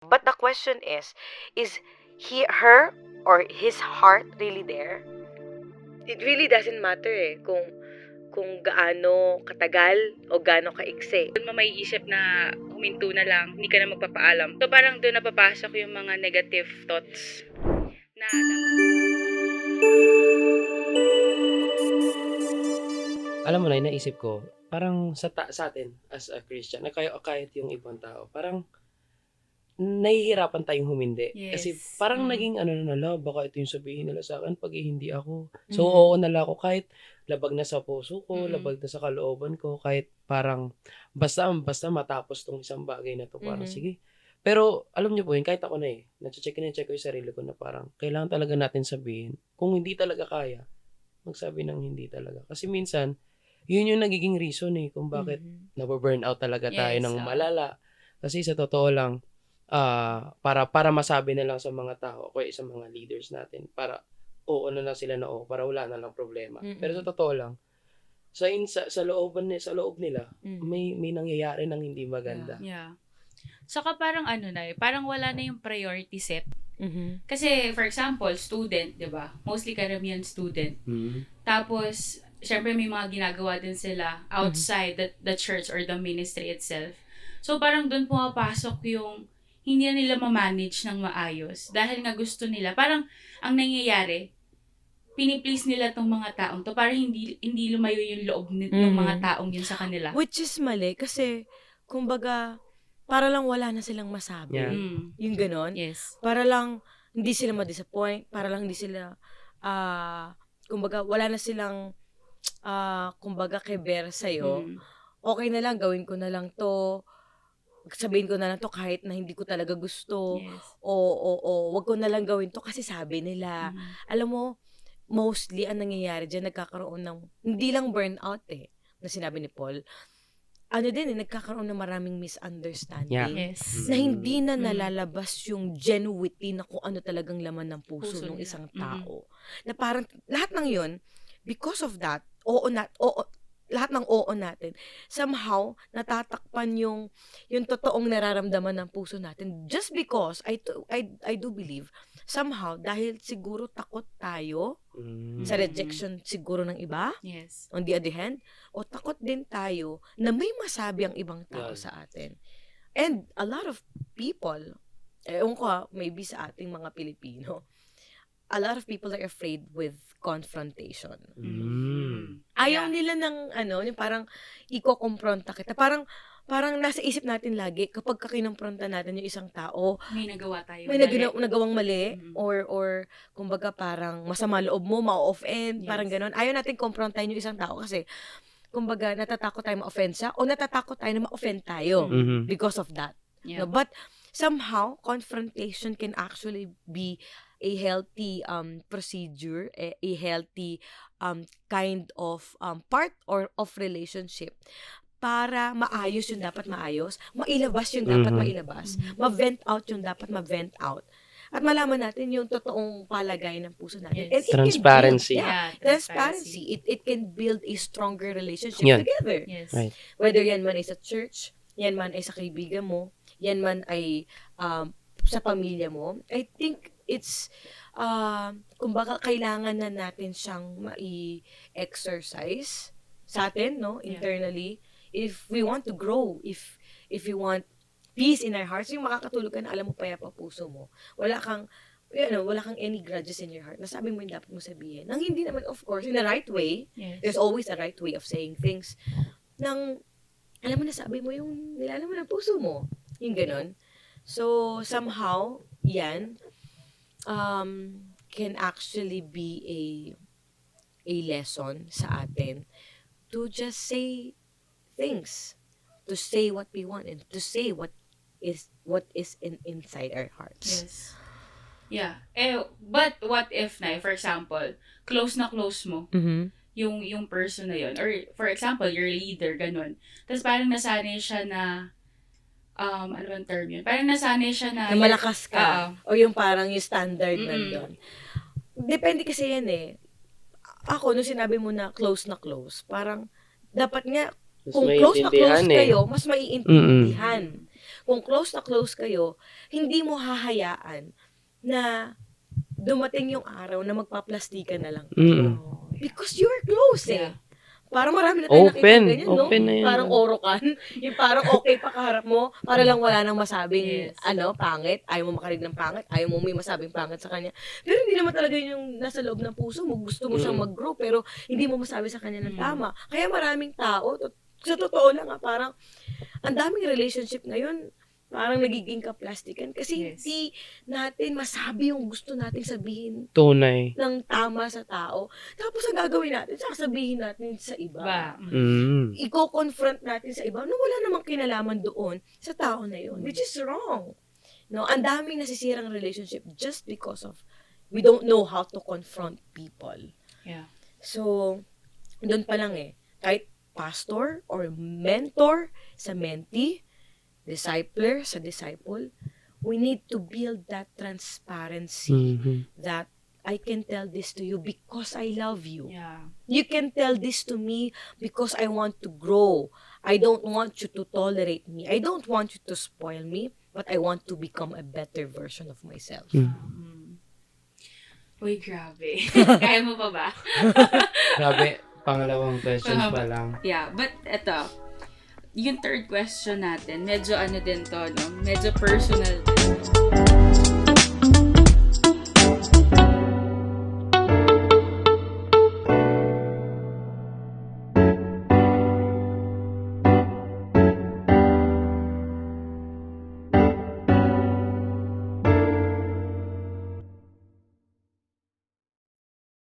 But the question is her or his heart really there? It really doesn't matter kung gaano katagal o gaano kaiksi. Doon mo may isip na huminto na lang, hindi ka na magpapaalam. So parang doon napapasok yung mga negative thoughts na Alam mo na, naisip ko, parang sa atin as a Christian, na kahit yung ibang tao, parang nahihirapan tayong humindi. Kasi Yes. parang Mm. naging baka ito yung sabihin nila sa akin pag hindi ako. So, Mm. oo nala ako kahit labag na sa puso ko, Mm. labag na sa kalooban ko, kahit parang basta matapos tong isang bagay na to, parang Mhm. sige. Pero alam niyo po yun, kahit ako na nache-check ko yung sarili ko na parang kailangan talaga natin sabihin. Kung hindi talaga kaya, magsabi ng hindi talaga. Kasi minsan, yun yung nagiging reason kung bakit nababurnout talaga tayo Yes, ng malala. Kasi sa totoo lang, para masabi na lang sa mga tao, o sa mga leaders natin, para oo na lang sila na para wala na lang problema. Mm-mm. Pero sa totoo lang, sa loob nila, Mm. may nangyayari ng hindi maganda. Yeah. Saka parang parang wala na yung priority set. Mhm. Kasi, for example, student, di ba? Mostly karamihan student. Tapos, syempre may mga ginagawa din sila outside the church or the ministry itself. So, parang doon pumapasok yung hindi na nila ma-manage ng maayos. Dahil nga gusto nila. Parang, ang nangyayari, piniplease nila tong mga taong to para hindi lumayo yung loob ng mga taong yun sa kanila. Which is mali kasi, kumbaga, para lang wala na silang masabi. Yeah. Yung ganon. Yes. Para lang hindi sila ma-disappoint, para lang hindi sila, kumbaga, wala na silang, kumbaga, keber sa'yo. Mm. Okay na lang, gawin ko na lang to, sabihin ko na lang to kahit na hindi ko talaga gusto, Yes. o wag ko na lang gawin to kasi sabi nila. Mm. Alam mo, mostly ang nangyayari dyan, nagkakaroon ng, hindi lang burnout na sinabi ni Paul, nagkakaroon ng maraming misunderstanding. Yes. Na hindi na Mm. nalalabas yung genuity na kung ano talagang laman ng puso ng Puso nila. isang tao. Na parang, lahat ng yun, because of that, lahat ng oo natin, somehow, natatakpan yung totoong nararamdaman ng puso natin. Just because, I do believe, somehow, dahil siguro takot tayo sa rejection siguro ng iba, Yes. on the other hand, o takot din tayo na may masabi ang ibang tao Yeah. sa atin. And a lot of people, ewan ko maybe sa ating mga Pilipino, a lot of people are afraid with confrontation. Ayaw nila ng yung parang iko-kompronta kita. Parang nasa isip natin lagi kapag kinompronta natin yung isang tao, May nagawa tayo. may mali. nagawang mali, Mm. or kumbaga parang masama loob mo, ma-offend, Yes. parang gano'n. Ayaw natin komprontahin yung isang tao kasi kumbaga natatakot tayo ma-offend siya o natatakot tayo na ma-offend tayo because of that. Yeah. No? But somehow, confrontation can actually be a healthy procedure, a healthy kind of part or of relationship para maayos yung dapat maayos, mailabas yung dapat mailabas, ma-vent out yung dapat ma-vent out. At malaman natin yung totoong palagay ng puso natin. Yes. And it can Transparency. build, Yeah, transparency. It can build a stronger relationship Yan. together. Yes. Right. Whether yan man ay sa church, yan man ay sa kaibigan mo, yan man ay sa pamilya mo, I think it's, kumbaga, kailangan na natin siyang mai-exercise sa atin, no, internally, if we want to grow, if we want peace in our hearts, yung makakatulog ka na alam mo payapa puso mo, wala kang any grudges in your heart, nasabi mo yung dapat mo sabihin. Nang hindi naman, of course, in the right way, Yes. there's always a right way of saying things, nang, alam mo, nasabi mo yung nilalaman ng puso mo, yung ganon. So, somehow, yan, can actually be a lesson sa atin to just say things, to say what we want, and to say what is inside our hearts. Yes. Yeah. But what if for example, close na close mo Mm-hmm. yung person na yun. Or for example, your leader, ganun. Tapos parang nasanay siya na ano bang term yun? Parang nasanay siya na Na malakas ka, o yung parang yung standard nandun. Depende kasi yan Ako, nung sinabi mo na close, parang dapat nga, Mas kung close na maiintindihan close kayo, mas maiintindihan. kung close na close kayo, hindi mo hahayaan na dumating yung araw na magpaplastikan na lang. Mm. Because you're close Yeah. Parang marami na tayo nakita Open. ganyan, no? Open na yun. Parang orokan. Yung parang okay pa kaharap mo, para lang wala nang masabing, Yes. pangit. Ayaw mo makarinig ng pangit. Ayaw mo may masabing pangit sa kanya. Pero hindi naman talaga yun yung nasa loob ng puso mo. Gusto mo siyang mag-grow, pero hindi mo masabi sa kanya ng tama. Kaya maraming tao, sa totoo lang parang, ang daming relationship ngayon, parang nagiging kaplastikan. Kasi Yes. hindi natin masabi yung gusto nating sabihin Tunay. ng tama sa tao. Tapos ang gagawin natin, sasabihin natin sa iba. Ba? Iko-confront natin sa iba na wala namang kinalaman doon sa tao na yun, which is wrong. No, ang daming nasisirang relationship just because of we don't know how to confront people. Yeah. So, doon pa lang kahit pastor or mentor sa mentee, discipler sa disciple, we need to build that transparency that I can tell this to you because I love you. Yeah. You can tell this to me because I want to grow. I don't want you to tolerate me. I don't want you to spoil me, but I want to become a better version of myself. Uy, grabe. Kaya mo pa ba? Grabe, pangalawang questions pa lang. Yeah, but eto, yung third question natin, medyo ano din to, no? Medyo personal din.